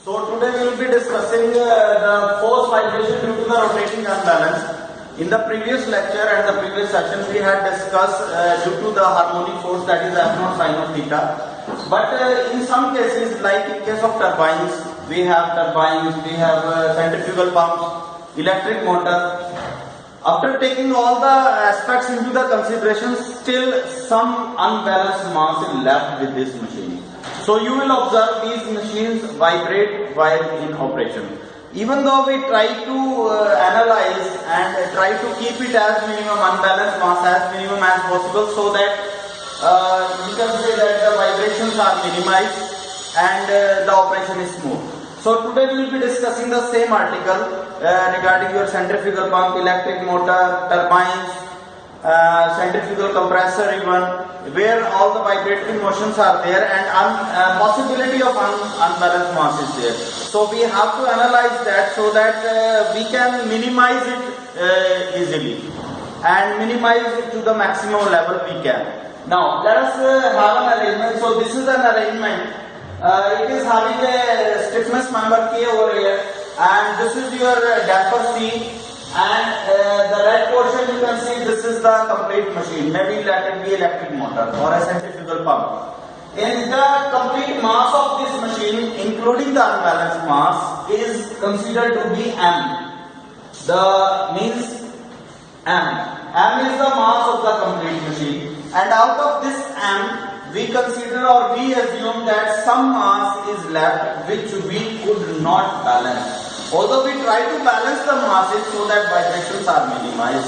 So today we will be discussing the force vibration due to the rotating unbalance. In the previous lecture and the previous session we had discussed due to the harmonic force, that is F naught sin of theta. But in some cases, like in case of turbines, we have centrifugal pumps, electric motor. After taking all the aspects into the consideration, still some unbalanced mass is left with this machine. So you will observe these machines vibrate while in operation. Even though we try to analyze and try to keep it as minimum unbalanced mass as minimum as possible, so that you can say that the vibrations are minimized and the operation is smooth. So today we will be discussing the same article regarding your centrifugal pump, electric motor, turbines, centrifugal compressor even, where all the vibratory motions are there and possibility of unbalanced mass is there. So we have to analyze that so that we can minimize it easily and minimize it to the maximum level we can. Now let us have an arrangement. So this is an arrangement. It is having a stiffness member K over here, and this is your damper C, and the red portion you can see this is the complete machine. Maybe let it be electric motor or a centrifugal pump. In the complete mass of this machine, including the unbalanced mass, is considered to be M. The means M. M is the mass of the complete machine, and out of this M, we consider or we assume that some mass is left which we could not balance. Although we try to balance the masses so that vibrations are minimized.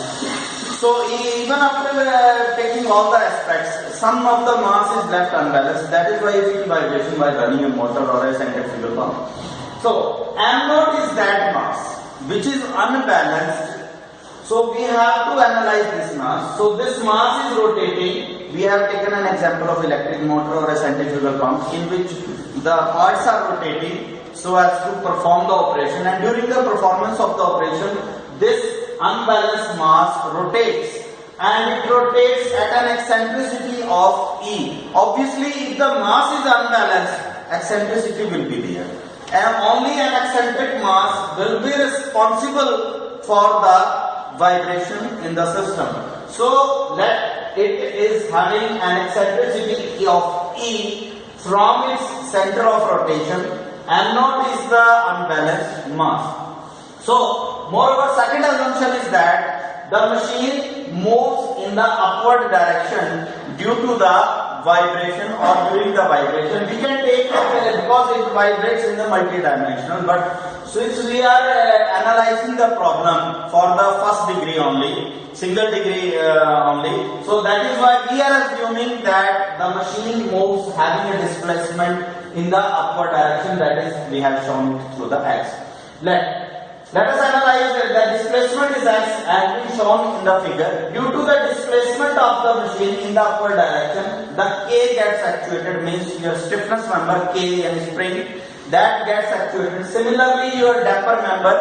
So even after taking all the aspects, some of the mass is left unbalanced. That is why you feel vibration while running a motor or a centrifugal pump. So M naught is that mass which is unbalanced. So we have to analyze this mass. So this mass is rotating. We have taken an example of electric motor or a centrifugal pump in which the parts are rotating so as to perform the operation, and during the performance of the operation this unbalanced mass rotates, and it rotates at an eccentricity of E. Obviously if the mass is unbalanced, eccentricity will be there, and only an eccentric mass will be responsible for the vibration in the system. So let it is having an eccentricity of E from its center of rotation. M naught is the unbalanced mass. So moreover, second assumption is that the machine moves in the upward direction due to the vibration or during the vibration. We can take it because it vibrates in the multidimensional, but since we are analyzing the problem for the first degree only, single degree only, so that is why we are assuming that the machine moves having a displacement in the upward direction, that is we have shown through the X. Let us analyze the displacement is as we shown in the figure. Due to the displacement of the machine in the upward direction, the K gets actuated, means your stiffness member K and spring that gets actuated. Similarly, your damper member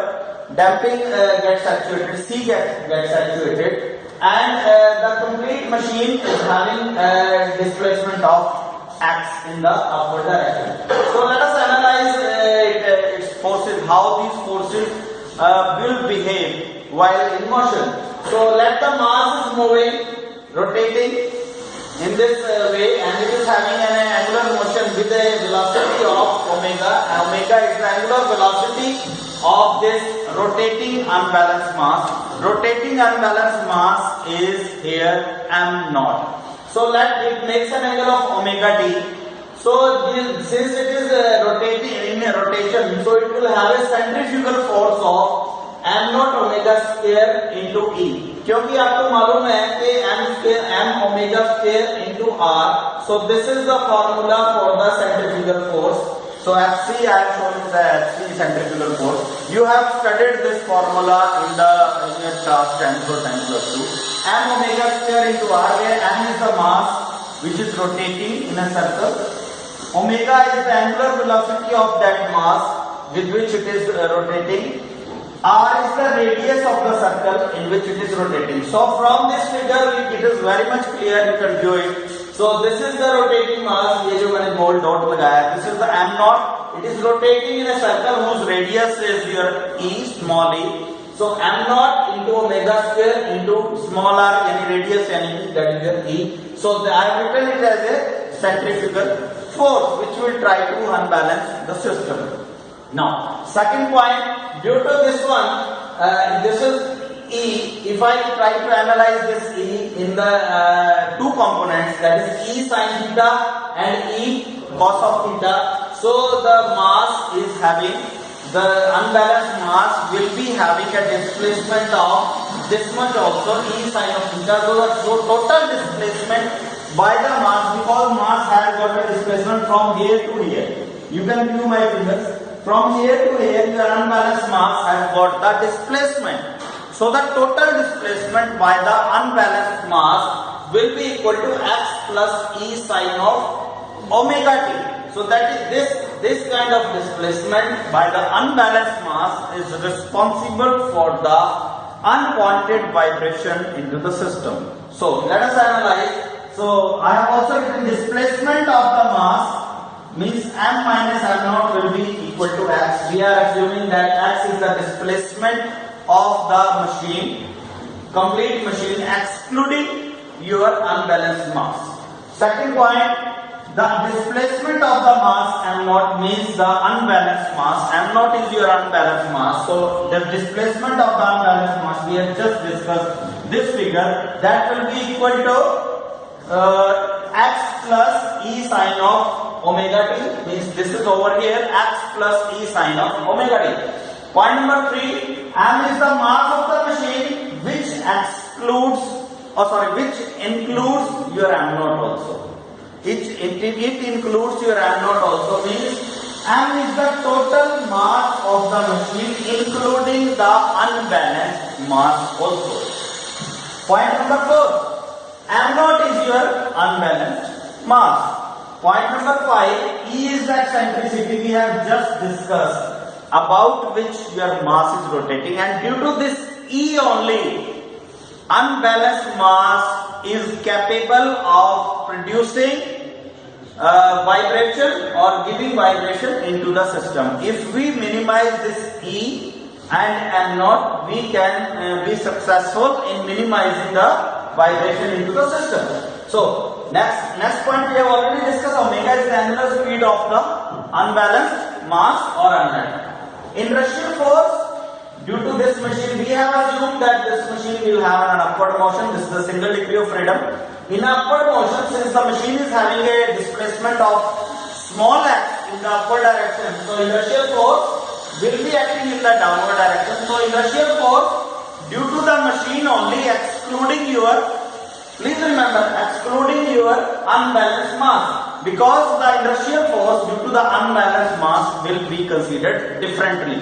damping gets actuated, C gets actuated, and the complete machine is having a displacement of X in the upward direction. So let us analyze its forces, how these forces will behave while in motion. So let the mass is moving, rotating in this way, and it is having an angular motion with a velocity of omega. Omega is the angular velocity of this rotating unbalanced mass. Rotating unbalanced mass is here M naught. So let it makes an angle of omega d. So since it is rotating in a rotation, so it will have a centrifugal force of M naught omega square into E. क्योंकि आपको मालूम है कि M omega square into R. So this is the formula for the centrifugal force. So Fc I am showing the Fc centrifugal force. You have studied this formula in your class 10 or 10 plus 2. M omega square into R, where M is the mass which is rotating in a circle. Omega is the angular velocity of that mass with which it is rotating. R is the radius of the circle in which it is rotating. So from this figure it is very much clear, you can view it. So this is the rotating mass, ये जो मैंने gold dot लगाया, this is the M naught it is rotating in a circle whose radius is your e, small e. So m naught into omega square into small r, any radius, any that is your e. So I have written it as a centrifugal force which will try to unbalance the system. Now second point, due to this one, this is E. If I try to analyze this E in the two components, that is E sin theta and E cos of theta, so the mass is having, the unbalanced mass will be having a displacement of this much also, E sin of theta. So total displacement by the mass, because mass has got a displacement from here to here. You can view my fingers. From here to here, your unbalanced mass has got the displacement. So the total displacement by the unbalanced mass will be equal to x plus E sin of omega t. So that is this kind of displacement by the unbalanced mass is responsible for the unwanted vibration into the system. So let us analyze. So I have also written displacement of the mass means m minus m naught will be equal to x. We are assuming that x is the displacement of the machine, complete machine, excluding your unbalanced mass. Second point, the displacement of the mass m naught means the unbalanced mass. M naught is your unbalanced mass. So the displacement of the unbalanced mass, we have just discussed this figure, that will be equal to x plus E sin of omega t, means this is over here, x plus E sin of omega t. Point number 3, m is the mass of the machine which includes your m naught also. It includes your m naught also, means m is the total mass of the machine including the unbalanced mass also. Point number 4, m naught is your unbalanced mass. Point number 5, E is the eccentricity we have just discussed, about which your mass is rotating, and due to this E only, unbalanced mass is capable of producing vibration or giving vibration into the system. If we minimize this E and m naught, we can be successful in minimizing the vibration into the system. So next point we have already discussed, omega is the angular speed of the unbalanced mass or unbalanced. Inertial force, due to this machine, we have assumed that this machine will have an upward motion. This is the single degree of freedom. In upward motion, since the machine is having a displacement of small x in the upward direction, so inertial force will be acting in the downward direction. So inertial force due to the machine only, excluding your, please remember, excluding your unbalanced mass, because the inertial force due to the unbalanced mass will be considered differently.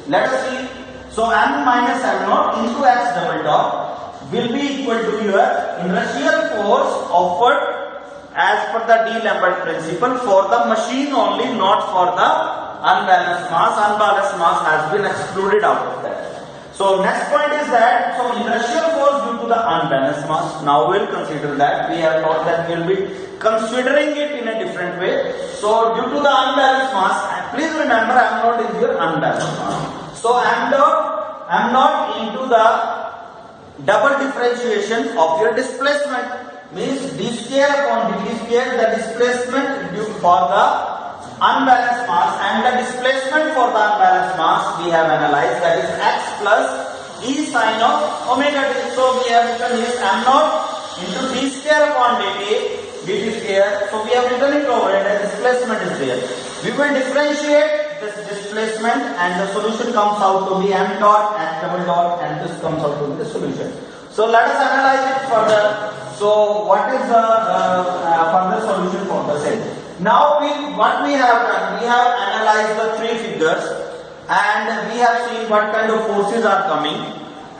Let us see. So m minus m naught into x double dot will be equal to your inertial force offered as per the D-Lambert principle for the machine only, not for the unbalanced mass. Unbalanced mass has been excluded out of that. So next point is that, so inertial force due to the unbalanced mass, now we'll consider that. We have thought that we'll be considering it in a different way. So due to the unbalanced mass, please remember m naught is your unbalanced mass. So m naught into the double differentiation of your displacement, means d square upon dt square, the displacement due for the unbalanced mass, and the displacement for the unbalanced mass we have analyzed, that is x plus E sin of omega t. So we have written is m naught into d square upon dt square. So we have written it over and the displacement is there. We will differentiate this displacement and the solution comes out to be m dot and double dot, and this comes out to be the solution. So let us analyze it further. So what is the further solution for the same? Now what we have done, we have analyzed the three figures and we have seen what kind of forces are coming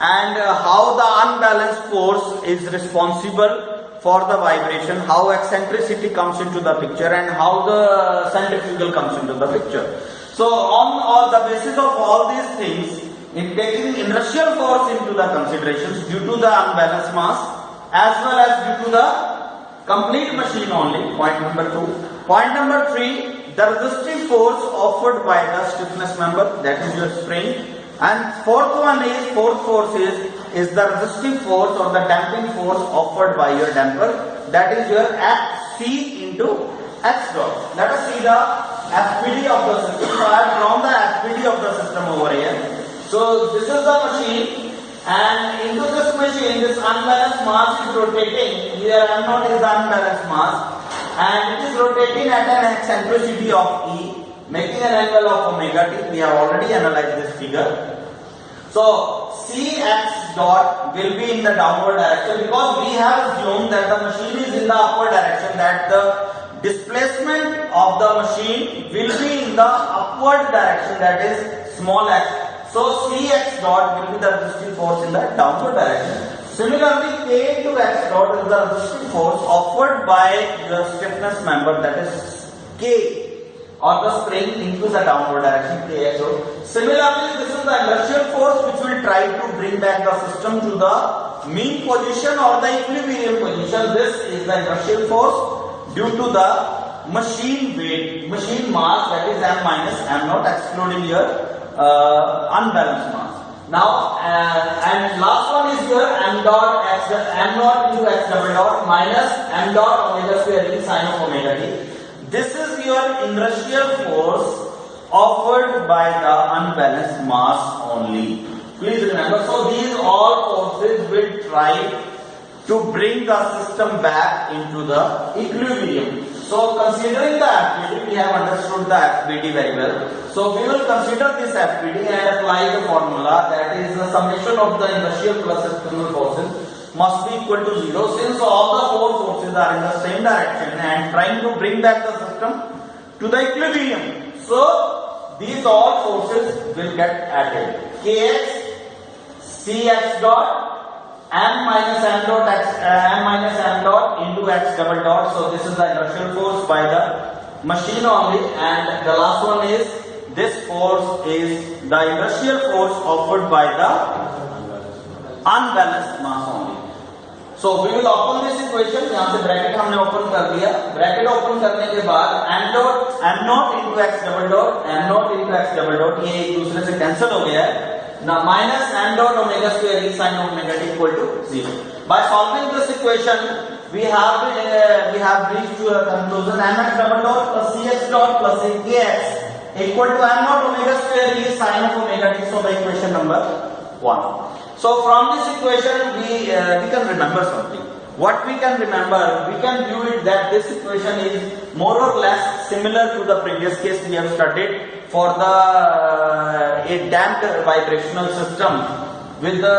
and how the unbalanced force is responsible for the vibration, how eccentricity comes into the picture, and how the centrifugal comes into the picture. So on the basis of all these things, in taking inertial force into the considerations due to the unbalanced mass as well as due to the complete machine only, point number 2. Point number 3, the resistive force offered by the stiffness member, that is your spring. And fourth force is the resistive force or the damping force offered by your damper, that is your Fc into x dot. Let us see the FPD of the system. So I have drawn the FPD of the system over here. So this is the machine, and into this machine, this unbalanced mass is rotating. Here M0 is the unbalanced mass, and it is rotating at an eccentricity of E, making an angle of omega t. We have already analyzed this figure. So Cx dot will be in the downward direction, because we have assumed that the machine is in the upward direction, that the displacement of the machine will be in the upward direction, that is small x. So Cx dot will be the resistive force in the downward direction. Similarly, K into x dot is the resistive force offered by the stiffness member, that is K, or the spring into the downward direction, Kx dot. Similarly, this is the inertial force which will try to bring back the system to the mean position or the equilibrium position. This is the inertial force due to the machine weight, machine mass, that is M minus M0, excluding your unbalanced mass. Now, and last one is your M dot x, M0 into x double dot minus M dot omega square in sine of omega t. This is your inertial force offered by the unbalanced mass only. Please remember, so these all forces will try to bring the system back into the equilibrium. So considering the FPD, we have understood the FPD very well. So we will consider this FPD and apply the formula, that is the summation of the inertial plus external forces must be equal to 0, since all the four forces are in the same direction and trying to bring back the system to the equilibrium. So these all forces will get added. Kx, Cx dot, M minus M dot x, M minus M dot into x double dot. So this is the inertial force by the machine only, and the last one is this force is the inertial force offered by the unbalanced mass only. So we will open this equation. यहाँ से bracket हमने open कर दिया. Bracket open करने के बाद M dot into x double dot, M dot into x double dot, ये एक दूसरे से cancel हो गया है. Now minus M dot omega square e sin omega t equal to 0. By solving this equation, we have reached to a conclusion: mx double dot plus cx dot plus kx equal to M dot omega square e sin of omega t. So the equation number 1. So from this equation we can remember something. What we can remember, we can view it that this equation is more or less similar to the previous case we have studied for the a damped vibrational system with the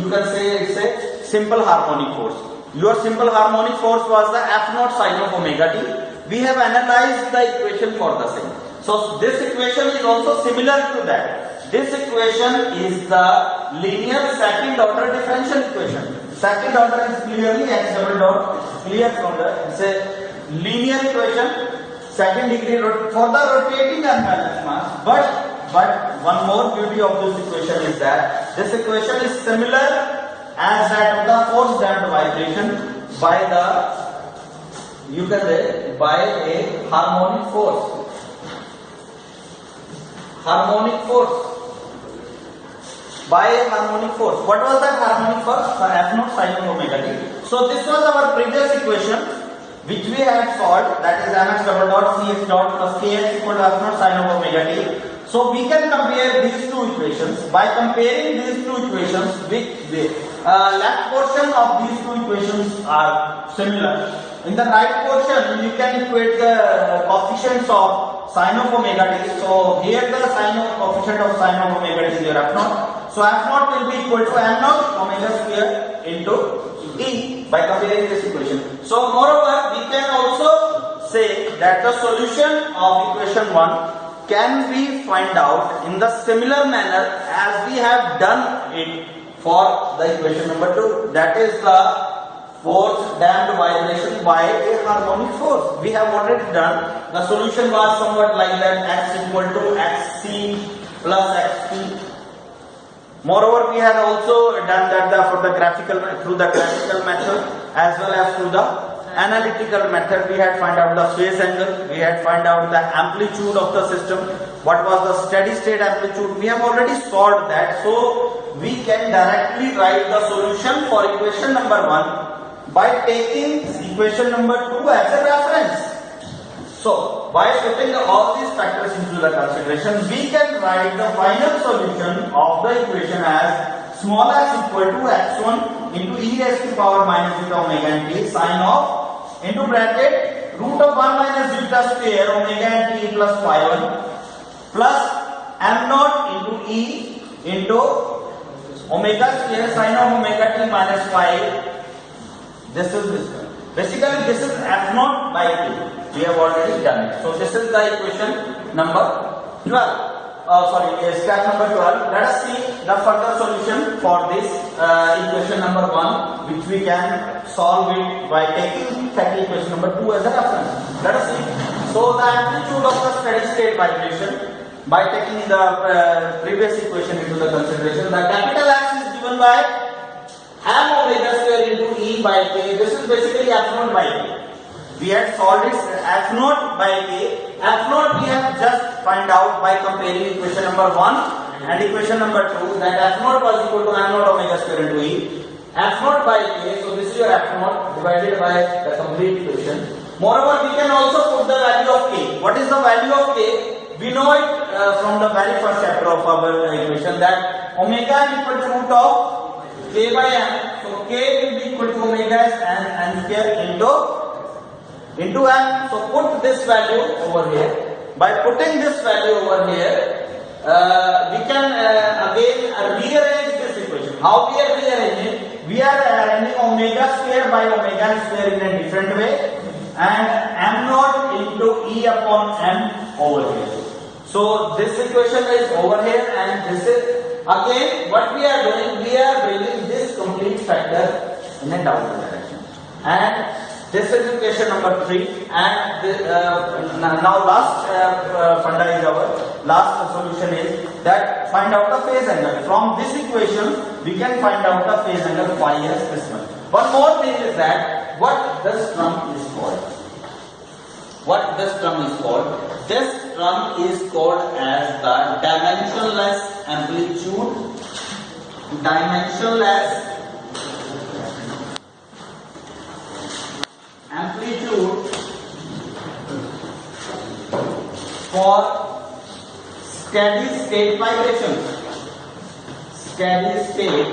you can say it's a simple harmonic force. Your simple harmonic force was the F0 sin of omega t. We have analyzed the equation for the same. So this equation is also similar to that. This equation is the linear second order differential equation. Second order is clearly x double dot, clear from the, it's a linear equation, second degree for the rotating unbalanced mass. But one more beauty of this equation is that this equation is similar as that of the force damped vibration by the, you can say, by a harmonic force. Harmonic force. By a harmonic force. What was that harmonic force? F0 sin of omega t. So this was our previous equation which we had solved, that is mx double dot cx dot plus kx equal to F0 sin of omega t. So we can compare these two equations. By comparing these two equations, which the left portion of these two equations are similar. In the right portion, you can equate the coefficients of sin of omega t. So here the coefficient of sin of omega t is your F0. So F0 will be equal to M0 omega square into E by comparing this equation. So moreover, we can also say that the solution of equation 1 can be find out in the similar manner as we have done it for the equation number 2. That is the force damped vibration by a harmonic force. We have already done. The solution was somewhat like that: x equal to xc plus xp. Moreover, we had also done that through the graphical method as well as through the analytical method, we had find out the phase angle, we had find out the amplitude of the system, what was the steady state amplitude. We have already solved that, so we can directly write the solution for equation number 1 by taking equation number 2 as a reference. So by putting all these factors into the consideration, we can write the final solution of the equation as small s equal to x1 into e raised to power minus beta omega and t sine of into bracket root of 1 minus beta square omega and t plus phi 1 plus m naught into e into omega square sine of omega t minus phi. This is basically this is f naught by t. We have already done it. So this is the equation number 12. Step number 12. Let us see the further solution for this equation number 1, which we can solve it by taking equation number 2 as a reference. Let us see. So the amplitude of the steady state vibration, by taking the previous equation into the consideration, the capital X is given by m omega square into e by k. This is basically f naught by k. We had solved it f naught by k. F naught we have just find out by comparing equation number 1 and equation number 2, that f naught was equal to m naught omega square into e. F naught by k, so this is your f naught divided by the complete equation. Moreover, we can also put the value of k. What is the value of k? We know it from the very first chapter of our equation, that omega is equal to root of k by m. So k will be equal to omega and n square into m. So put this value over here. By putting this value over here, we can again rearrange this equation. How we are rearranging? We are arranging omega square by omega square in a different way, and m naught into e upon m over here. So this equation is over here, and this is again what we are doing. We are bringing this complete factor in a downward direction, and this is equation number 3, and now last funda is our last solution is that find out the phase angle. From this equation we can find out the phase angle phi as this one. One more thing is that what this term is called. What this term is called? This term is called as the dimensionless amplitude. Dimensionless amplitude for steady state vibration. Steady state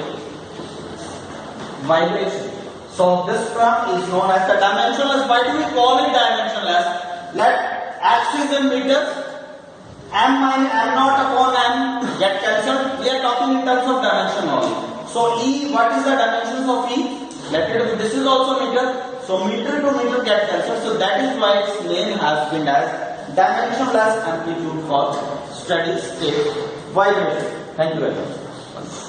vibration. So this term is known as the dimensionless. Why do we call it dimensionless? Let x is in meters, m naught upon m get cancelled. We are talking in terms of dimension only. So E, what is the dimensions of E? This is also meter. So meter to meter get cancelled. So that is why its name has been as dimensionless amplitude for steady state vibration. Thank you very much.